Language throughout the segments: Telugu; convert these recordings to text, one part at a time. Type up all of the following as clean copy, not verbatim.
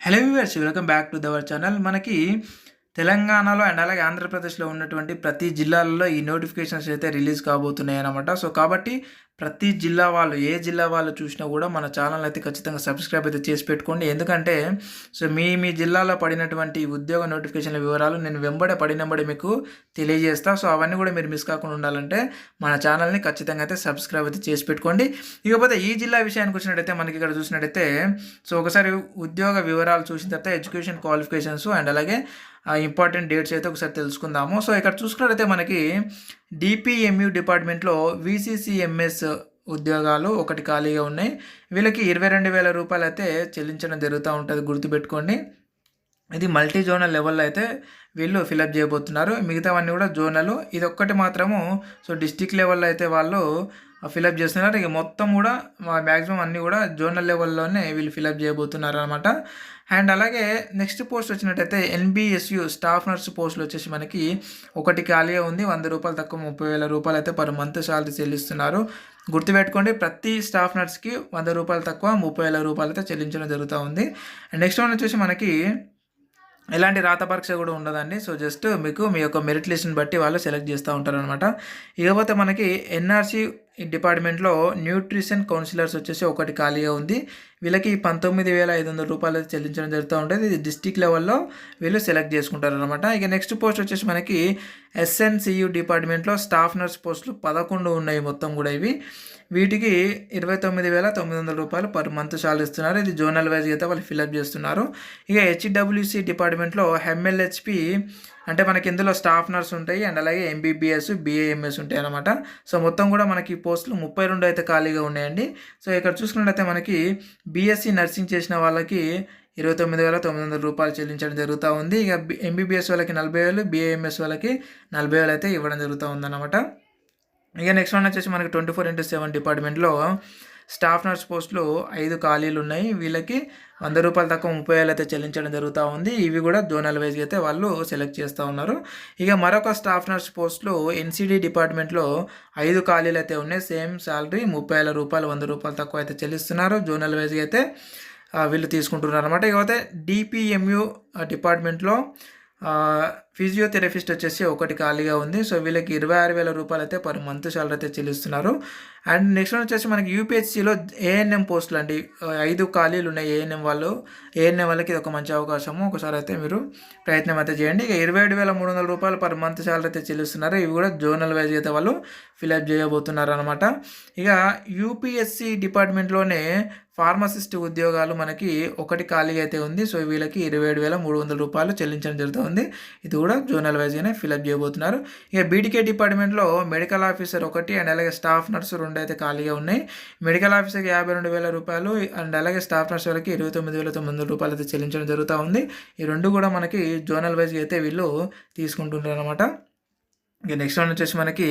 Hello viewers, welcome back to our channel. మనకి తెలంగాణలో అండ్ అలాగే ఆంధ్రప్రదేశ్లో ఉన్నటువంటి ప్రతి జిల్లాలలో ఈ నోటిఫికేషన్స్ అయితే రిలీజ్ కాబోతున్నాయి అన్నమాట. సో కాబట్టి ప్రతి జిల్లా వాళ్ళు ఏ జిల్లా వాళ్ళు చూసినా కూడా మన ఛానల్ అయితే ఖచ్చితంగా సబ్స్క్రైబ్ అయితే చేసి పెట్టుకోండి. ఎందుకంటే సో మీ జిల్లాలో పడినటువంటి ఉద్యోగ నోటిఫికేషన్ల వివరాలు నేను పడినబడి మీకు తెలియజేస్తా. సో అవన్నీ కూడా మీరు మిస్ కాకుండా ఉండాలంటే మన ఛానల్ని ఖచ్చితంగా అయితే సబ్స్క్రైబ్ అయితే చేసి పెట్టుకోండి. ఇకపోతే ఈ జిల్లా విషయానికి వచ్చినట్టయితే మనకి ఇక్కడ చూసినట్టయితే సో ఒకసారి ఉద్యోగ వివరాలు చూసిన తర్వాత ఎడ్యుకేషన్ క్వాలిఫికేషన్స్ అండ్ అలాగే ఇంపార్టెంట్ డేట్స్ అయితే ఒకసారి తెలుసుకుందాము. సో ఇక్కడ చూసుకున్నట్లయితే మనకి డిపిఎంయు డిపార్ట్మెంట్లో విసిసిఎంఎస్ ఉద్యోగాలు ఒకటి ఖాళీగా ఉన్నాయి. వీళ్ళకి 22,000 రూపాయలు అయితే చెల్లించడం జరుగుతూ ఉంటుంది, గుర్తుపెట్టుకోండి. ఇది మల్టీ జోనల్ లెవెల్లో అయితే వీళ్ళు ఫిలప్ చేయబోతున్నారు. మిగతావన్నీ కూడా జోనల్, ఇది ఒక్కటి మాత్రము సో డిస్టిక్ లెవెల్లో అయితే వాళ్ళు ఫిలప్ చేస్తున్నారు. ఇక మొత్తం కూడా మ్యాక్సిమం అన్నీ కూడా జోనల్ లెవెల్లోనే వీళ్ళు ఫిలప్ చేయబోతున్నారు అనమాట. అండ్ అలాగే నెక్స్ట్ పోస్ట్ వచ్చినట్టయితే ఎన్బిఎస్యు స్టాఫ్ నర్స్ పోస్టులు వచ్చేసి మనకి ఒకటి ఖాళీగా ఉంది. 100 రూపాయలు తక్కువ 30,000 రూపాయలు అయితే పర్ మంత్ శాలరీ చెల్లిస్తున్నారు. గుర్తుపెట్టుకోండి, ప్రతి స్టాఫ్ నర్స్కి 100 రూపాయలు తక్కువ 30,000 రూపాయలు అయితే చెల్లించడం జరుగుతూ ఉంది. అండ్ నెక్స్ట్ వన్ వచ్చేసి మనకి ఎలాంటి రాత పరీక్ష కూడా ఉండదండి. సో జస్ట్ మీకు మీ యొక్క మెరిట్ లిస్ట్ని బట్టి వాళ్ళు సెలెక్ట్ చేస్తూ ఉంటారనమాట. ఇకపోతే మనకి ఎన్ఆర్సీ డిపార్ట్మెంట్లో న్యూట్రిషన్ కౌన్సిలర్స్ వచ్చేసి ఒకటి ఖాళీగా ఉంది. వీళ్ళకి 19,500 రూపాయలు చెల్లించడం జరుగుతూ ఉంటుంది. ఇది డిస్టిక్ లెవెల్లో వీళ్ళు సెలెక్ట్ చేసుకుంటారు అనమాట. ఇక నెక్స్ట్ పోస్ట్ వచ్చేసి మనకి ఎస్ఎన్సియు డిపార్ట్మెంట్లో స్టాఫ్ నర్స్ పోస్టులు 11 ఉన్నాయి మొత్తం కూడా. వీటికి 29,900 రూపాయలు పర్ మంత్ శాలరీ ఇస్తున్నారు. ఇది జోనల్ వైజ్ అయితే వాళ్ళు ఫిల్అప్ చేస్తున్నారు. ఇక హెచ్డబ్ల్యూసి డిపార్ట్మెంట్లో ఎంఎల్హెచ్పి అంటే మనకి ఇందులో స్టాఫ్ నర్స్ ఉంటాయి అండ్ అలాగే ఎంబీబీఎస్ బిఏఎంఎస్ ఉంటాయి అనమాట. సో మొత్తం కూడా మనకి పోస్టులు 32 అయితే ఖాళీగా ఉన్నాయండి. సో ఇక్కడ చూసుకున్నట్లయితే మనకి బీఎస్సీ నర్సింగ్ చేసిన వాళ్ళకి 29,900 రూపాయలు చెల్లించడం జరుగుతూ ఉంది. ఇక ఎంబీబీఎస్ వాళ్ళకి 40,000, బిఏఎంఎస్ వాళ్ళకి 40,000 అయితే ఇవ్వడం జరుగుతూ ఉందన్నమాట. ఇక నెక్స్ట్ వన్ వచ్చేసి మనకి 24/7 డిపార్ట్మెంట్లో స్టాఫ్ నర్స్ పోస్టులు 5 ఖాళీలు ఉన్నాయి. వీళ్ళకి 100 రూపాయలు తక్కువ 30,000 అయితే చెల్లించడం జరుగుతూ ఉంది. ఇవి కూడా జోనల్ వైజ్గా అయితే వాళ్ళు సెలెక్ట్ చేస్తూ ఉన్నారు. ఇక మరొక స్టాఫ్ నర్స్ పోస్టులు ఎన్సిడి డిపార్ట్మెంట్లో 5 ఖాళీలు అయితే ఉన్నాయి. సేమ్ శాలరీ 30,000 రూపాయలు 100 రూపాయలు తక్కువ అయితే చెల్లిస్తున్నారు. జోనల్ వైజ్గా అయితే వీళ్ళు తీసుకుంటున్నారు అనమాట. ఇకపోతే డిపిఎంయు డిపార్ట్మెంట్లో ఫిజియోథెరపిస్ట్ వచ్చేసి ఒకటి ఖాళీగా ఉంది. సో వీళ్ళకి 26,000 రూపాయలు అయితే పర్ మంత్ శాలరీ అయితే చెల్లిస్తున్నారు. అండ్ నెక్స్ట్ వచ్చేసి మనకి యూపీహెచ్సిలో ఏఎన్ఎం పోస్టులు అండి 5 ఖాళీలు ఉన్నాయి. ఏఎన్ఎం వాళ్ళకి ఇది ఒక మంచి అవకాశము. ఒకసారి అయితే మీరు ప్రయత్నం అయితే చేయండి. ఇక 27,300 రూపాయలు పర్ మంత్ శాలరీ అయితే చెల్లిస్తున్నారు. ఇవి కూడా జోనల్ వైజ్ అయితే వాళ్ళు ఫిల్అప్ చేయబోతున్నారు అనమాట. ఇక యూపీఎస్సి డిపార్ట్మెంట్లోనే ఫార్మసిస్ట్ ఉద్యోగాలు మనకి ఒకటి ఖాళీగా అయితే ఉంది. సో వీళ్ళకి 27,300 రూపాయలు చెల్లించడం జరుగుతుంది. ఇది కూడా జోనల్ వైజ్గానే ఫిల్అప్ చేయబోతున్నారు. ఇక బీటీకే డిపార్ట్మెంట్లో మెడికల్ ఆఫీసర్ ఒకటి అండ్ అలాగే స్టాఫ్ నర్సు 2 అయితే ఖాళీగా ఉన్నాయి. మెడికల్ ఆఫీసర్కి 52,000 రూపాయలు అండ్ అలాగే స్టాఫ్ నర్స్ వాళ్ళకి 29,900 రూపాయలు అయితే చెల్లించడం జరుగుతూ ఉంది. ఈ రెండు కూడా మనకి జోనల్ వైజ్గా అయితే వీళ్ళు తీసుకుంటుంటారు అనమాట. ఇక నెక్స్ట్ వన్ వచ్చేసి మనకి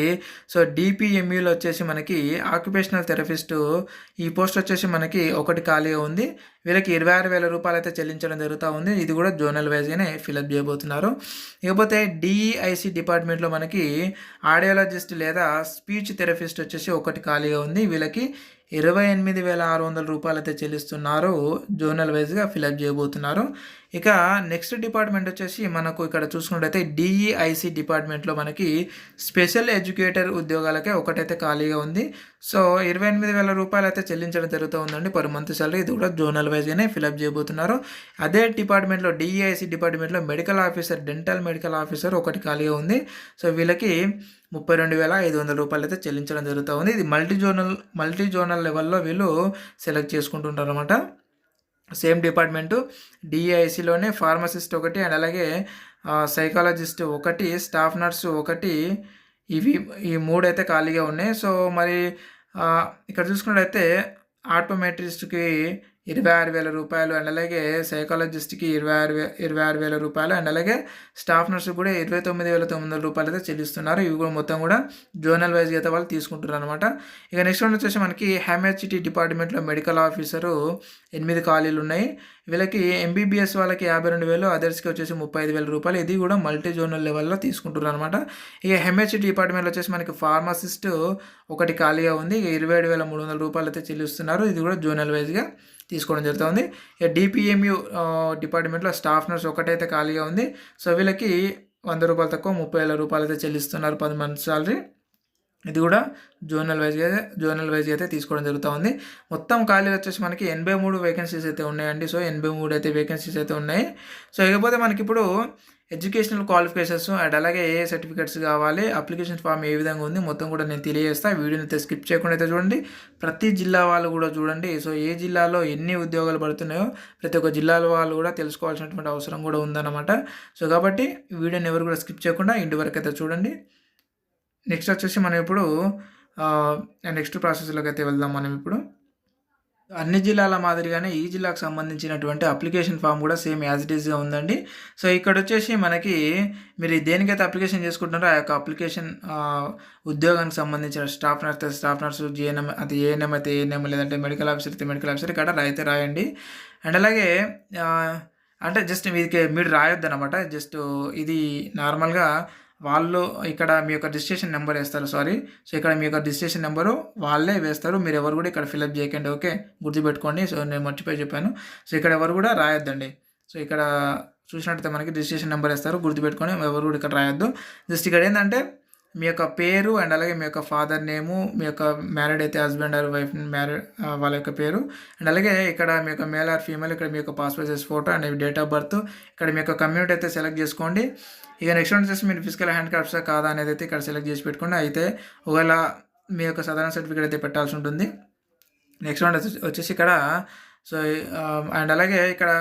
సో డిపిఎంయూలో వచ్చేసి మనకి ఆక్యుపేషనల్ థెరపిస్ట్ ఈ పోస్ట్ వచ్చేసి మనకి ఒకటి ఖాళీగా ఉంది. వీళ్ళకి 26,000 రూపాయలు అయితే చెల్లించడం జరుగుతూ ఉంది. ఇది కూడా జోనల్ వైజ్గానే ఫిల్అప్ చేయబోతున్నారు. ఇకపోతే డిఈఐసి డిపార్ట్మెంట్లో మనకి ఆడియాలజిస్ట్ లేదా స్పీచ్ థెరపిస్ట్ వచ్చేసి ఒకటి ఖాళీగా ఉంది. వీళ్ళకి 28,600 రూపాయలు అయితే చెల్లిస్తున్నారు. జోనల్ వైజ్గా ఫిల్అప్ చేయబోతున్నారు. ఇక నెక్స్ట్ డిపార్ట్మెంట్ వచ్చేసి మనకు ఇక్కడ చూసుకున్నట్టయితే డిఈఐసి డిపార్ట్మెంట్లో మనకి స్పెషల్ ఎడ్యుకేటర్ ఉద్యోగాలకే ఒకటైతే ఖాళీగా ఉంది. సో 28,000 రూపాయలు అయితే చెల్లించడం జరుగుతూ ఉందండి పర్ మంత్ సాలరీ. ఇది కూడా జోనల్ వైజ్గానే ఫిల్అప్ చేయబోతున్నారు. అదే డిపార్ట్మెంట్లో డిఈఐసి డిపార్ట్మెంట్లో medical officer dental medical officer ఒకటి ఖాళీగా ఉంది. సో వీళ్ళకి 32,500 రూపాయలు అయితే చెల్లించడం జరుగుతూ ఉంది. ఇది మల్టీ జోనల్ లెవెల్లో వీళ్ళు సెలెక్ట్ చేసుకుంటుంటారు అనమాట. సేమ్ డిపార్ట్మెంటు డిఐసిలోనే ఫార్మసిస్ట్ ఒకటి అండ్ అలాగే సైకాలజిస్ట్ ఒకటి స్టాఫ్ నర్సు ఒకటి ఈ 3 అయితే ఖాళీగా ఉన్నాయి. సో మరి ఇక్కడ చూసుకున్నట్టయితే ఆటోమెట్రిస్ట్కి 26,000 రూపాయలు అండ్ అలాగే సైకాలజిస్ట్కి 26,000 రూపాయలు అండ్ అలాగే స్టాఫ్ నర్సు కూడా 29,900 రూపాయలు అయితే చెల్లిస్తున్నారు. ఇవి కూడా మొత్తం కూడా జోనల్ వైజ్గా అయితే వాళ్ళు తీసుకుంటున్నారు అనమాట. ఇక నెక్స్ట్ వన్ వచ్చేసి మనకి ఎంహెచ్టి డిపార్ట్మెంట్లో మెడికల్ ఆఫీసరు 8 ఖాళీలు ఉన్నాయి. వీళ్ళకి ఎంబీబీఎస్ వాళ్ళకి 52,000, అదర్స్‌కి వచ్చేసి 35,000 రూపాయలు. ఇది కూడా మల్టీ జోనల్ లెవెల్‌లో తీసుకుంటున్నారనమాట. ఇక ఎంహెచ్ డిపార్ట్మెంట్‌లో వచ్చేసి మనకి ఫార్మసిస్ట్ ఒకటి ఖాళీగా ఉంది. ఇక 27,300 రూపాయలు అయితే చెల్లిస్తున్నారు. ఇది కూడా జోనల్ వైజ్‌గా తీసుకోవడం జరుగుతుంది. ఇక డిపిఎంయు డిపార్ట్మెంట్‌లో స్టాఫ్ నర్స్ ఒకటైతే ఖాళీగా ఉంది. సో వీళ్ళకి 100 రూపాయలు తక్కువ 30,000 రూపాయలు అయితే చెల్లిస్తున్నారు 10 మంత్స్ సాలరీ. ఇది కూడా జోనల్ వైజ్‌గా అయితే తీసుకోవడం జరుగుతూ ఉంది. మొత్తం ఖాళీలు వచ్చేసి మనకి 83 వేకెన్సీస్ అయితే ఉన్నాయండి. సో 83 అయితే వేకెన్సీస్ అయితే ఉన్నాయి. సో ఇకపోతే మనకిప్పుడు ఎడ్యుకేషనల్ క్వాలిఫికేషన్స్ అండ్ అలాగే ఏ సర్టిఫికేట్స్ కావాలి, అప్లికేషన్ ఫామ్ ఏ విధంగా ఉంది మొత్తం కూడా నేను తెలియజేస్తా. వీడియోని అయితే స్కిప్ చేయకుండా అయితే చూడండి. ప్రతి జిల్లా వాళ్ళు కూడా చూడండి. సో ఏ జిల్లాలో ఎన్ని ఉద్యోగాలు పడుతున్నాయో ప్రతి ఒక్క జిల్లాల వాళ్ళు కూడా తెలుసుకోవాల్సినటువంటి అవసరం కూడా ఉందన్నమాట. సో కాబట్టి వీడియోని ఎవరు కూడా స్కిప్ చేయకుండా ఇంటి వరకు అయితే చూడండి. నెక్స్ట్ వచ్చేసి మనం ఇప్పుడు నెక్స్ట్ ప్రాసెస్లోకి అయితే వెళ్దాం. మనం ఇప్పుడు అన్ని జిల్లాల మాదిరిగానే ఈ జిల్లాకు సంబంధించినటువంటి అప్లికేషన్ ఫామ్ కూడా సేమ్ యాజ్ ఇట్ ఈస్గా ఉందండి. సో ఇక్కడ వచ్చేసి మనకి మీరు దేనికైతే అప్లికేషన్ చేసుకుంటున్నారో ఆ యొక్క అప్లికేషన్ ఉద్యోగానికి సంబంధించిన స్టాఫ్ నర్సు జిఎన్ఎం అది ఏఎన్ఎం అయితే ఏఎన్ఎం, లేదంటే మెడికల్ ఆఫీసర్ అయితే మెడికల్ ఆఫీసర్ ఇక్కడ అయితే రాయండి. అండ్ అలాగే అంటే జస్ట్ మీరు రాయొద్దు అనమాట. జస్ట్ ఇది నార్మల్గా వాళ్ళు ఇక్కడ మీ యొక్క రిజిస్ట్రేషన్ నెంబర్ వేస్తారు. సో ఇక్కడ మీ యొక్క రిజిస్ట్రేషన్ నెంబరు వాళ్ళే వేస్తారు. మీరు ఎవరు కూడా ఇక్కడ ఫిల్అప్ చేయకండి. ఓకే, గుర్తుపెట్టుకోండి. సో నేను మర్చిపోయి చెప్పాను. సో ఇక్కడ ఎవరు కూడా రాయొద్దండి. సో ఇక్కడ చూసినట్టయితే మనకి రిజిస్ట్రేషన్ నెంబర్ వేస్తారు, గుర్తుపెట్టుకొని ఎవరు కూడా ఇక్కడ రాయొద్దు. జస్ట్ ఇక్కడ ఏంటంటే మీ యొక్క పేరు అండ్ అలాగే మీ యొక్క ఫాదర్ నేము, మీ యొక్క మ్యారీడ్ అయితే హస్బెండ్ ఆర్ వైఫ్ మ్యారీడ్ వాళ్ళ యొక్క పేరు, అండ్ అలాగే ఇక్కడ మీ యొక్క మేల్ ఆర్ ఫీమేల్, ఇక్కడ మీ యొక్క passport size photo and date of birth, ఇక్కడ మీ యొక్క కమ్యూనిటీ అయితే సెలెక్ట్ చేసుకోండి. ఇక నెక్స్ట్ వన్ వచ్చేసి మీరు ఫిజికల్ హ్యాండ్ క్రాఫ్ట్సా కాదా అనేది అయితే ఇక్కడ సెలెక్ట్ చేసి పెట్టుకోండి. అయితే ఒకవేళ మీ యొక్క సాధారణ సర్టిఫికేట్ అయితే పెట్టాల్సి ఉంటుంది. నెక్స్ట్ వన్ వచ్చేసి ఇక్కడ సో అండ్ అలాగే ఇక్కడ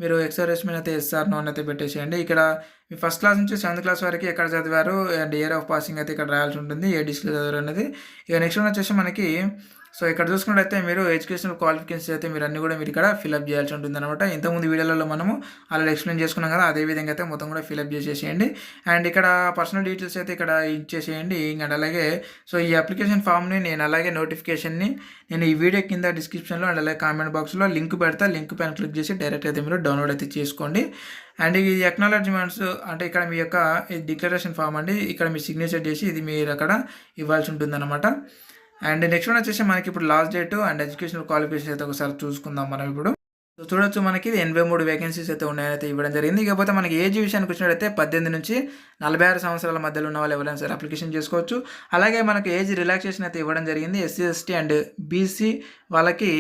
మీరు ఎక్సర్వేస్మెంట్ అయితే ఎస్ఆర్ నోన్ అయితే పెట్టేసేయండి. ఇక్కడ మీ ఫస్ట్ క్లాస్ నుంచి 7th క్లాస్ వరకు ఎక్కడ చదివారు అండ్ ఇయర్ ఆఫ్ పాసింగ్ అయితే ఇక్కడ రాయాల్సి ఉంటుంది, ఏ డిస్ట్రిక్ట్లో చదివారు అనేది. ఇక నెక్స్ట్ వన్ వచ్చేసి మనకి సో ఇక్కడ చూసుకున్నట్టయితే మీరు ఎడ్యుకేషనల్ క్వాలిఫికేషన్స్ అయితే మీరు అన్నీ కూడా మీరు ఇక్కడ ఫిల్అప్ చేయాల్సి ఉంటుంది అనమాట. ఇంతకుముందు వీడియోలలో మనము ఆల్రెడీ ఎక్స్ప్లెయిన్ చేసుకున్నాం కదా, అదే విధంగా అయితే మొత్తం కూడా ఫిల్అప్ చేసేసేయండి. అండ్ ఇక్కడ పర్సనల్ డీటెయిల్స్ అయితే ఇక్కడ ఇచ్చేసేయండి. అండ్ అలాగే సో ఈ అప్లికేషన్ ఫామ్ని నేను అలాగే నోటిఫికేషన్ని నేను ఈ వీడియో కింద డిస్క్రిప్షన్లో అండ్ అలాగే కామెంట్ బాక్స్లో లింక్ పెడతా. లింక్ పైన క్లిక్ చేసి డైరెక్ట్ అయితే మీరు డౌన్లోడ్ అయితే చేసుకోండి. అండ్ ఈ అక్నాలెడ్జ్మెంట్స్ అంటే ఇక్కడ మీ యొక్క డిక్లరేషన్ ఫామ్ అండి, ఇక్కడ మీ సిగ్నేచర్ చేసి ఇది మీరు అక్కడ ఇవ్వాల్సి ఉంటుంది అనమాట. అండ్ నెక్స్ట్ వన్ వచ్చేసి మనకి ఇప్పుడు last date and educational qualification అయితే ఒకసారి చూసుకుందాం మనం ఇప్పుడు. సో చూడొచ్చు మనకి 83 వేకెన్సీస్ అయితే ఉన్నాయైతే ఇవ్వడం జరిగింది. ఇకపోతే మనకి ఏజ్ విషయానికి వచ్చినట్టయితే 18 నుంచి 46 సంవత్సరాల మధ్యలో ఉన్న వాళ్ళు ఎవరైనా సరే అప్లికేషన్ చేసుకోవచ్చు. అలాగే మనకు ఏజ్ రిలాక్సేషన్ అయితే ఇవ్వడం జరిగింది. ఎస్సీ ఎస్టీ అండ్ బీసీ వాళ్ళకి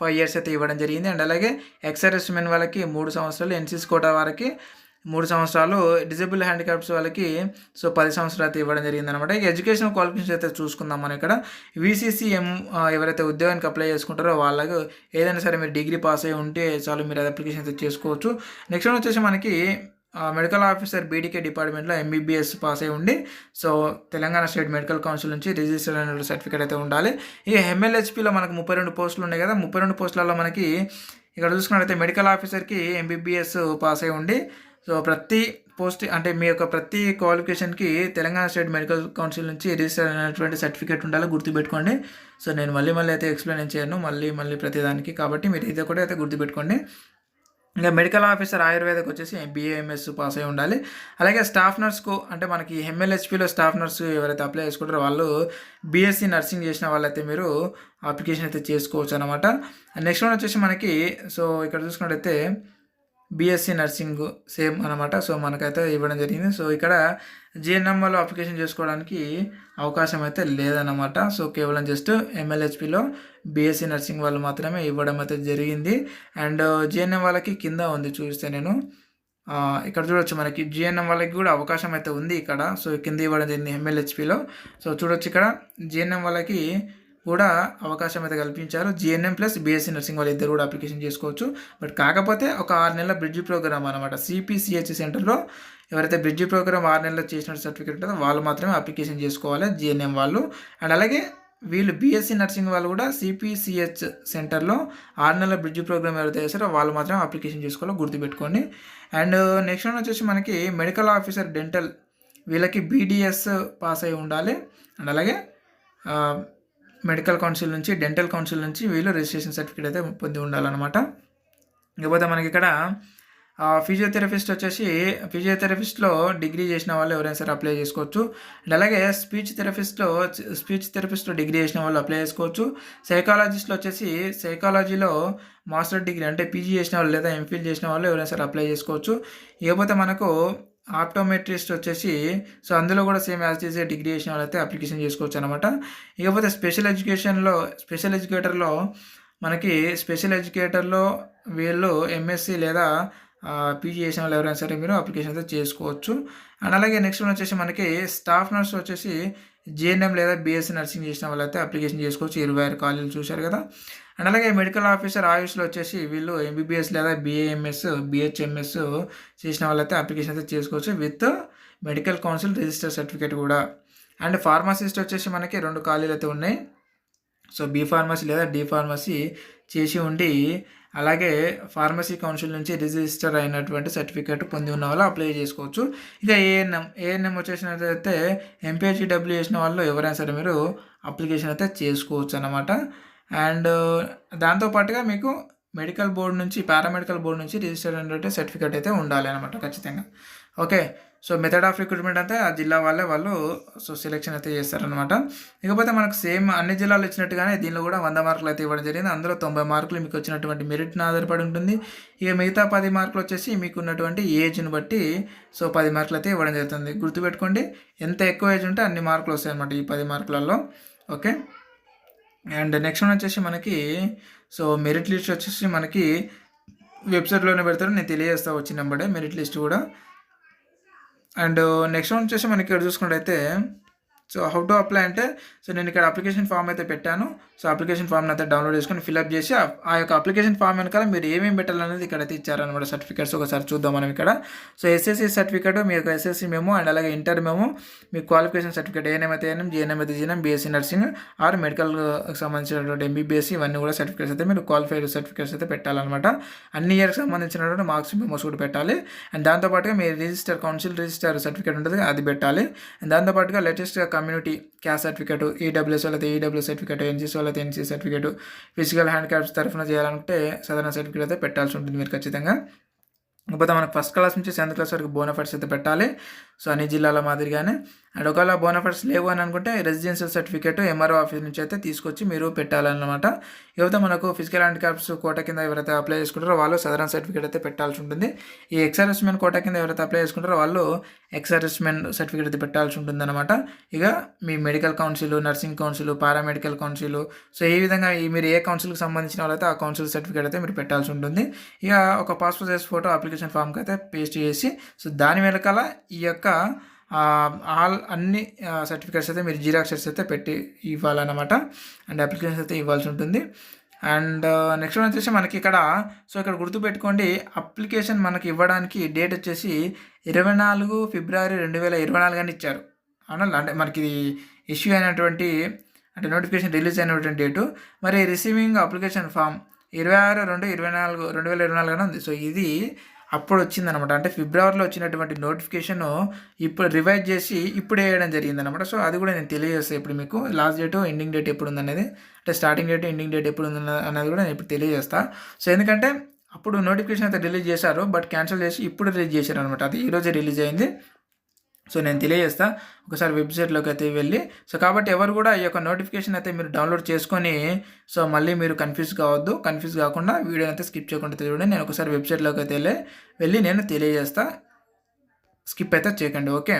5 years అయితే ఇవ్వడం జరిగింది. అండ్ అలాగే ఎక్స్ మెన్ వాళ్ళకి 3 సంవత్సరాలు, ఎన్సీసీ కోటా వారికి 3 సంవత్సరాలు, డిజేబుల్ హ్యాండిక్యాప్స్ వాళ్ళకి సో 10 సంవత్సరాలు అయితే ఇవ్వడం జరిగింది అనమాట. ఇక ఎడ్యుకేషనల్ క్వాలిఫికేషన్ అయితే చూసుకుందాం మనం ఇక్కడ. వీసీసీఎం ఎవరైతే ఉద్యోగానికి అప్లై చేసుకుంటారో వాళ్ళకు ఏదైనా సరే మీరు డిగ్రీ పాస్ అయ్యి ఉంటే చాలు, మీరు అది అప్లికేషన్ అయితే చేసుకోవచ్చు. నెక్స్ట్ వన్ వచ్చేసి మనకి మెడికల్ ఆఫీసర్ బీడీకే డిపార్ట్మెంట్లో ఎంబీబీఎస్ పాస్ అయి ఉండి so Telangana state medical council నుంచి రిజిస్టర్డ్ అయిన సర్టిఫికేట్ అయితే ఉండాలి. ఇక ఎంఎల్హెచ్పిలో మనకు 32 పోస్టులు ఉన్నాయి కదా, 32 పోస్టులలో మనకి ఇక్కడ చూసుకున్నట్లయితే మెడికల్ ఆఫీసర్కి ఎంబీబీఎస్ పాస్ అయి ఉండి సో ప్రతి పోస్ట్ అంటే మీ యొక్క ప్రతి క్వాలిఫికేషన్కి తెలంగాణ స్టేట్ మెడికల్ కౌన్సిల్ నుంచి రిజిస్టర్ అయినటువంటి సర్టిఫికేట్ ఉండాలి, గుర్తుపెట్టుకోండి. సో నేను మళ్ళీ అయితే ఎక్స్ప్లెయిన్ చేయను మళ్ళీ ప్రతిదానికి, కాబట్టి మీరు ఇది కూడా అయితే గుర్తుపెట్టుకోండి. ఇంకా మెడికల్ ఆఫీసర్ ఆయుర్వేదకు వచ్చేసి BAMS పాస్ అయి ఉండాలి. అలాగే స్టాఫ్ నర్స్కు అంటే మనకి ఎంఎల్హెచ్పిలో స్టాఫ్ నర్సు ఎవరైతే అప్లై చేసుకుంటారో వాళ్ళు బీఎస్సీ నర్సింగ్ చేసిన వాళ్ళైతే మీరు అప్లికేషన్ అయితే చేసుకోవచ్చు అనమాట. నెక్స్ట్ వన్ వచ్చేసి మనకి సో ఇక్కడ చూసుకున్నట్టయితే బీఎస్సీ నర్సింగ్ సేమ్ అనమాట. సో మనకైతే ఇవ్వడం జరిగింది. సో ఇక్కడ జిఎన్ఎంలో అప్లికేషన్ చేసుకోవడానికి అవకాశం అయితే లేదన్నమాట. సో కేవలం జస్ట్ ఎంఎల్హెచ్పిలో బీఎస్సీ నర్సింగ్ వాళ్ళు మాత్రమే ఇవ్వడం అయితే జరిగింది. అండ్ జిఎన్ఎం వాళ్ళకి కింద ఉంది చూస్తే నేను ఇక్కడ చూడొచ్చు మనకి జిఎన్ఎం వాళ్ళకి కూడా అవకాశం అయితే ఉంది ఇక్కడ. సో కింద ఇవ్వడం జరిగింది ఎంఎల్హెచ్పిలో. సో చూడొచ్చు ఇక్కడ జిఎన్ఎం వాళ్ళకి కూడా అవకాశం అయితే కల్పించారు. జిఎన్ఎం ప్లస్ బీఎస్సీ నర్సింగ్ వాళ్ళు ఇద్దరు కూడా అప్లికేషన్ చేసుకోవచ్చు. బట్ కాకపోతే ఒక 6 నెలల బ్రిడ్జ్ ప్రోగ్రామ్ అనమాట. CPCH సెంటర్లో ఎవరైతే బ్రిడ్జ్ ప్రోగ్రామ్ 6 నెలలు చేసిన సర్టిఫికేట్ ఉంటుందో వాళ్ళు మాత్రమే అప్లికేషన్ చేసుకోవాలి, జిఎన్ఎం వాళ్ళు. అండ్ అలాగే వీళ్ళు బీఎస్సీ నర్సింగ్ వాళ్ళు కూడా CPCH సెంటర్లో 6 నెలల బ్రిడ్జ్ ప్రోగ్రామ్ ఎవరైతే చేస్తారో వాళ్ళు మాత్రమే అప్లికేషన్ చేసుకోవాలో గుర్తుపెట్టుకోండి. అండ్ నెక్స్ట్ వన్ వచ్చేసి మనకి మెడికల్ ఆఫీసర్ డెంటల్ వీళ్ళకి BDS పాస్ అయి ఉండాలి. అండ్ అలాగే మెడికల్ కౌన్సిల్ నుంచి డెంటల్ కౌన్సిల్ నుంచి వీళ్ళు రిజిస్ట్రేషన్ సర్టిఫికేట్ అయితే పొంది ఉండాలన్నమాట. ఇకపోతే మనకి ఇక్కడ ఫిజియోథెరపిస్ట్ వచ్చేసి ఫిజియోథెరపిస్ట్లో డిగ్రీ చేసిన వాళ్ళు ఎవరైనా సరే అప్లై చేసుకోవచ్చు. అండ్ అలాగే స్పీచ్ థెరపిస్ట్లో డిగ్రీ చేసిన వాళ్ళు అప్లై చేసుకోవచ్చు. సైకాలజిస్ట్లో వచ్చేసి సైకాలజీలో మాస్టర్ డిగ్రీ అంటే పీజీ చేసిన వాళ్ళు లేదా ఎంఫిల్ చేసిన వాళ్ళు ఎవరైనా సరే అప్లై చేసుకోవచ్చు. ఇకపోతే మనకు ఆప్టోమెట్రిస్ట్ వచ్చేసి సో అందులో కూడా సేమ్ యాజ్ చేసే డిగ్రీ చేసిన వాళ్ళైతే అప్లికేషన్ చేసుకోవచ్చు అనమాట. ఇకపోతే స్పెషల్ ఎడ్యుకేటర్లో మనకి స్పెషల్ ఎడ్యుకేటర్లో వీళ్ళు ఎంఎస్సి లేదా పీజీ చేసిన వాళ్ళు ఎవరైనా సరే మీరు అప్లికేషన్ అయితే చేసుకోవచ్చు. అండ్ అలాగే నెక్స్ట్ వన్ వచ్చేసి మనకి స్టాఫ్ నర్స్ వచ్చేసి జిఎన్ఎం లేదా బీఎస్సీ నర్సింగ్ చేసిన వాళ్ళు అయితే అప్లికేషన్ చేసుకోవచ్చు. 26 ఖాళీలు చూశారు కదా. అండ్ అలాగే మెడికల్ ఆఫీసర్ ఆయుష్లో వచ్చేసి వీళ్ళు ఎంబీబీఎస్ లేదా బీఏఎంఎస్ బిహెచ్ఎంఎస్ చేసిన వాళ్ళైతే అప్లికేషన్ అయితే చేసుకోవచ్చు with medical council register certificate కూడా. అండ్ ఫార్మసిస్ట్ వచ్చేసి మనకి 2 ఖాళీలు అయితే ఉన్నాయి. సో బీ ఫార్మసీ లేదా డి ఫార్మసీ చేసి ఉండి అలాగే ఫార్మసీ కౌన్సిల్ నుంచి రిజిస్టర్ అయినటువంటి సర్టిఫికేట్ పొంది ఉన్న వాళ్ళు అప్లై చేసుకోవచ్చు. ఇక ఏఎన్ఎం వచ్చేసినట్లయితే ఎంపీహెచ్డబ్ల్యూ చేసిన వాళ్ళు ఎవరైనా సరే మీరు అప్లికేషన్ అయితే చేసుకోవచ్చు అన్నమాట. అండ్ దాంతోపాటుగా మీకు మెడికల్ బోర్డు నుంచి పారామెడికల్ బోర్డు నుంచి రిజిస్టర్ అయినటువంటి సర్టిఫికేట్ అయితే ఉండాలి అనమాట ఖచ్చితంగా. Okay, so method of recruitment అయితే ఆ జిల్లా వాళ్ళు సో సెలెక్షన్ అయితే చేస్తారనమాట. ఇకపోతే మనకు సేమ్ అన్ని జిల్లాలు ఇచ్చినట్టుగానే దీనిలో కూడా 100 మార్కులు అయితే ఇవ్వడం జరిగింది. అందులో 90 మార్కులు మీకు వచ్చినటువంటి మెరిట్ని ఆధారపడి ఉంటుంది. ఇక మిగతా 10 మార్కులు వచ్చేసి మీకు ఉన్నటువంటి ఏజ్ని బట్టి సో 10 మార్కులు అయితే ఇవ్వడం జరుగుతుంది. గుర్తుపెట్టుకోండి, ఎంత ఎక్కువ ఏజ్ ఉంటే అన్ని మార్కులు వస్తాయి అన్నమాట ఈ 10 మార్కులలో. ఓకే, అండ్ నెక్స్ట్ వన్ వచ్చేసి మనకి సో మెరిట్ లిస్ట్ వచ్చేసి మనకి వెబ్సైట్లోనే పెడతారు, నేను తెలియజేస్తా వచ్చిన నెంబరే మెరిట్ లిస్ట్ కూడా. అండ్ నెక్స్ట్ వన్ వచ్చేసి మనకి ఇక్కడ చూసుకున్నట్టయితే సో హౌ టు అప్లై అంటే సో నేను ఇక్కడ అప్లికేషన్ ఫామ్ అయితే పెట్టాను. సో అప్లికేషన్ ఫామ్ని అయితే డౌన్లోడ్ చేసుకొని ఫిల్అప్ చేసి ఆ యొక్క అప్లికేషన్ ఫామ్ వెనకాల మీరు ఏమేమి పెట్టాలనేది ఇక్కడ అయితే ఇచ్చారనమాట సర్టిఫికేట్స్. ఒకసారి చూద్దాం మనం ఇక్కడ. సో ఎస్ఎస్సి సర్టిఫికేట్, మీ యొక్క ఎస్ఎస్సి మెమో అండ్ అలాగే ఇంటర్ మెమో, మీ క్వాలిఫికేషన్ సర్టిఫికేట్ ఏఎన్ఎం అయితే ఏఎన్ఎం, జిఎన్ఎం అయితే GNM, BSc nursing or medical సంబంధించినటువంటి ఎంబీబీఎస్ ఇవన్నీ కూడా సర్టిఫికేట్స్ అయితే మీరు క్వాలిఫైడ్ సర్టిఫికేట్స్ అయితే పెట్టాలన్నమాట. అన్ని ఇయర్కి సంబంధించినటువంటి మార్క్స్ మెమోస్ కూడా పెట్టాలి. అండ్ దాంతోపాటుగా మీ కౌన్సిల్ రిజిస్టర్ సర్టిఫికేట్ ఉంటుంది అది పెట్టాలి. అండ్ దాంతోపాటుగా లేటెస్ట్గా కమ్యూనిటీ క్యాస్ట్ సర్టిఫికేట్, ఈడబ్ల్యూఎస్ వాళ్ళైతే ఈడబ్ల్యూఎస్ సర్టిఫికేట్, ఎన్సీసీ వాళ్ళైతే ఎన్సీసీ సర్టిఫికేట్, ఫిజికల్ హ్యాండిక్యాప్స్ తరఫున చేయాలంటే సాధారణ సర్టిఫికేట్ అయితే పెట్టాల్సి ఉంటుంది మీరు ఖచ్చితంగా. కాకపోతే మనకు ఫస్ట్ క్లాస్ నుంచి 10th క్లాస్ వరకు బోనఫైడ్స్ అయితే పెట్టాలి. సో అన్ని జిల్లాల మాదిరిగానే. అండ్ ఒకవేళ బోనఫైడ్స్ లేవు అని అనుకుంటే రెసిడెన్షియల్ సర్టిఫికేట్ ఎంఆర్ఓ ఆఫీస్ నుంచి అయితే తీసుకొచ్చి మీరు పెట్టాలన్నమాట. ఇకపోతే మనకు ఫిజికల్ హ్యాండిక్యాప్స్ కోటా కింద ఎవరైతే అప్లై చేసుకుంటారో వాళ్ళు సాధారణ సర్టిఫికేట్ అయితే పెట్టాల్సి ఉంటుంది. ఈ ఎక్స్-సర్వీస్మెన్ కోటా కింద ఎవరైతే అప్లై చేసుకుంటారో వాళ్ళు ఎక్స్-సర్వీస్మెన్ సర్టిఫికేట్ అయితే పెట్టాల్సి ఉంటుంది అనమాట. ఇక మీ medical council, nursing council, paramedical council, so ఈ విధంగా మీరు ఏ కౌన్సిల్కి సంబంధించిన వాళ్ళైతే ఆ కౌన్సిల్ సర్టిఫికేట్ అయితే మీరు పెట్టాల్సి ఉంటుంది. ఇక ఒక పాస్పోర్ట్ సైజ్ ఫోటో అప్లికేషన్ ఫామ్కి అయితే పేస్ట్ చేసి సో దాని వెనకాల ఈ యొక్క అన్ని సర్టిఫికేట్స్ అయితే మీరు జిరాక్సెస్ అయితే పెట్టి ఇవ్వాలన్నమాట. అండ్ అప్లికేషన్స్ అయితే ఇవ్వాల్సి ఉంటుంది. అండ్ నెక్స్ట్ వన్ వచ్చేసి మనకి ఇక్కడ సో ఇక్కడ గుర్తుపెట్టుకోండి, అప్లికేషన్ మనకి ఇవ్వడానికి డేట్ వచ్చేసి 24 ఫిబ్రవరి 2024 అని ఇచ్చారు. అవునా, అంటే మనకి ఇష్యూ అయినటువంటి అంటే నోటిఫికేషన్ రిలీజ్ అయినటువంటి డేటు. మరి రిసీవింగ్ అప్లికేషన్ ఫామ్ 26/2/2024 అని ఉంది. సో ఇది అప్పుడు వచ్చిందనమాట. అంటే ఫిబ్రవరిలో వచ్చినటువంటి నోటిఫికేషన్ ఇప్పుడు రివైజ్ చేసి ఇప్పుడు వేయడం జరిగిందనమాట. సో అది కూడా నేను తెలియజేస్తాను ఇప్పుడు మీకు. లాస్ట్ డేటు ఎండింగ్ డేట్ ఎప్పుడు ఉందనేది, అంటే స్టార్టింగ్ డేట్ ఎండింగ్ డేట్ ఎప్పుడు ఉంది అనేది కూడా నేను ఇప్పుడు తెలియజేస్తాను. సో ఎందుకంటే అప్పుడు నోటిఫికేషన్ అయితే రిలీజ్ చేశారు, బట్ క్యాన్సిల్ చేసి ఇప్పుడు రిలీజ్ చేశారు అనమాట. అది ఈరోజే రిలీజ్ అయింది. సో నేను తెలియజేస్తా ఒకసారి వెబ్సైట్లోకి అయితే వెళ్ళి. సో కాబట్టి ఎవరు కూడా ఈ యొక్క నోటిఫికేషన్ అయితే మీరు డౌన్లోడ్ చేసుకొని సో మళ్ళీ మీరు కన్ఫ్యూజ్ కాకుండా వీడియో అయితే స్కిప్ చేయకుండా చూడండి. నేను ఒకసారి వెబ్సైట్లోకి అయితే వెళ్ళి నేను తెలియజేస్తా, స్కిప్ అయితే చేయకండి. ఓకే,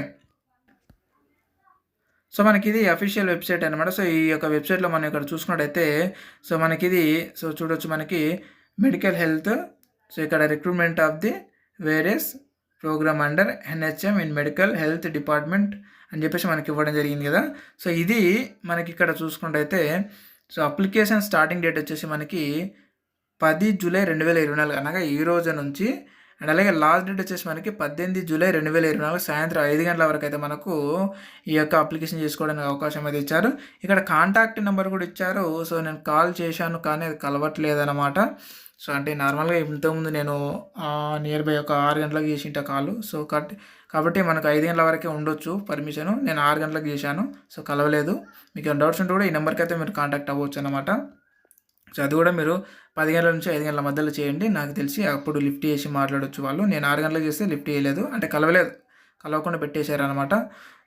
సో మనకి ఇది అఫీషియల్ వెబ్సైట్ అనమాట. సో ఈ యొక్క వెబ్సైట్లో మనం ఇక్కడ చూసుకున్నట్టయితే సో మనకి ఇది సో చూడొచ్చు, మనకి మెడికల్ హెల్త్, సో ఇక్కడ recruitment of the various program under NHM in medical health department అని చెప్పేసి మనకి ఇవ్వడం జరిగింది కదా. సో ఇది మనకి ఇక్కడ చూసుకుంటే సో అప్లికేషన్ స్టార్టింగ్ డేట్ వచ్చేసి మనకి 10 జూలై 2024 అనగా ఈ రోజు నుంచి. అండ్ అలాగే లాస్ట్ డేట్ వచ్చేసి మనకి 18 జూలై 2024 సాయంత్రం 5 గంటల వరకు అయితే మనకు ఈ యొక్క అప్లికేషన్ చేసుకోవడానికి అవకాశం అయితే ఇచ్చారు. ఇక్కడ కాంటాక్ట్ నెంబర్ కూడా ఇచ్చారు. సో నేను కాల్ చేశాను కానీ అది కలవట్లేదన్నమాట. సో అంటే నార్మల్గా ఇంతకుముందు నేను నియర్ బై ఒక 6 గంటలకు చేసింట కాలు. సో కాబట్టి మనకు 5 గంటల వరకే ఉండొచ్చు పర్మిషను. నేను 6 గంటలకు చేశాను, సో కలవలేదు. మీకు ఏమైనా డౌట్స్ ఉంటే కూడా ఈ నెంబర్కి అయితే మీరు కాంటాక్ట్ అవ్వచ్చు అనమాట. సో అది కూడా మీరు 10 గంటల నుంచి 5 గంటల మధ్యలో చేయండి. నాకు తెలిసి అప్పుడు లిఫ్ట్ చేసి మాట్లాడొచ్చు వాళ్ళు. నేను 6 గంటలకు చేస్తే లిఫ్ట్ చేయలేదు, అంటే కలవలేదు, కలవకుండా పెట్టేశారనమాట.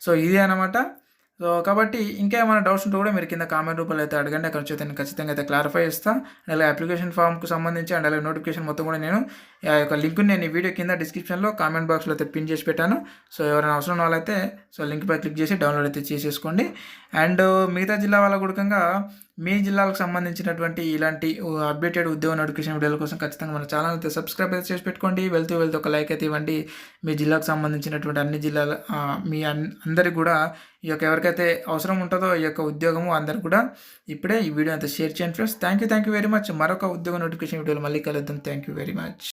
సో ఇది అనమాట. సో కాబట్టి ఇంకా ఏమైనా డౌట్స్ ఉంటే కూడా మీరు కింద కామెంట్ రూపంలో అయితే అడగండి. అక్కడ నుంచి అయితే నేను ఖచ్చితంగా అయితే క్లారిఫై చేస్తాను. అండ్ అలాగే అప్లికేషన్ ఫామ్కి సంబంధించి అండ్ అలాగే నోటిఫికేషన్ మొత్తం కూడా నేను ఆ యొక్క లింక్ని నేను ఈ వీడియో కింద డిస్క్రిప్షన్లో కామెంట్ బాక్స్లో అయితే పిన్ చేసి పెట్టాను. సో ఎవరైనా అవసరం ఉన్న వాళ్ళైతే సో లింక్పై క్లిక్ చేసి డౌన్లోడ్ అయితే చేసేసుకోండి. అండ్ మిగతా జిల్లా వాళ్ళ కూడా మీ జిల్లాలకు సంబంధించినటువంటి ఇలాంటి అప్డేటెడ్ ఉద్యోగ నోటిఫికేషన్ వీడియోల కోసం ఖచ్చితంగా మన ఛానల్ అయితే సబ్స్క్రైబ్ అయితే చేసి పెట్టుకోండి. వెళ్తూ ఒక లైక్ అయితే ఇవ్వండి. మీ జిల్లాకు సంబంధించినటువంటి అన్ని జిల్లాల మీ అందరికి కూడా ఈ యొక్క ఎవరికైతే అవసరం ఉంటుందో ఈ యొక్క ఉద్యోగము అందరికి కూడా ఇప్పుడే ఈ వీడియో అంతా షేర్ చేయండి friends. Thank you very much. మరొక ఉద్యోగ నోటిఫికేషన్ వీడియోలో మళ్ళీ కలుద్దాం. Thank you very much.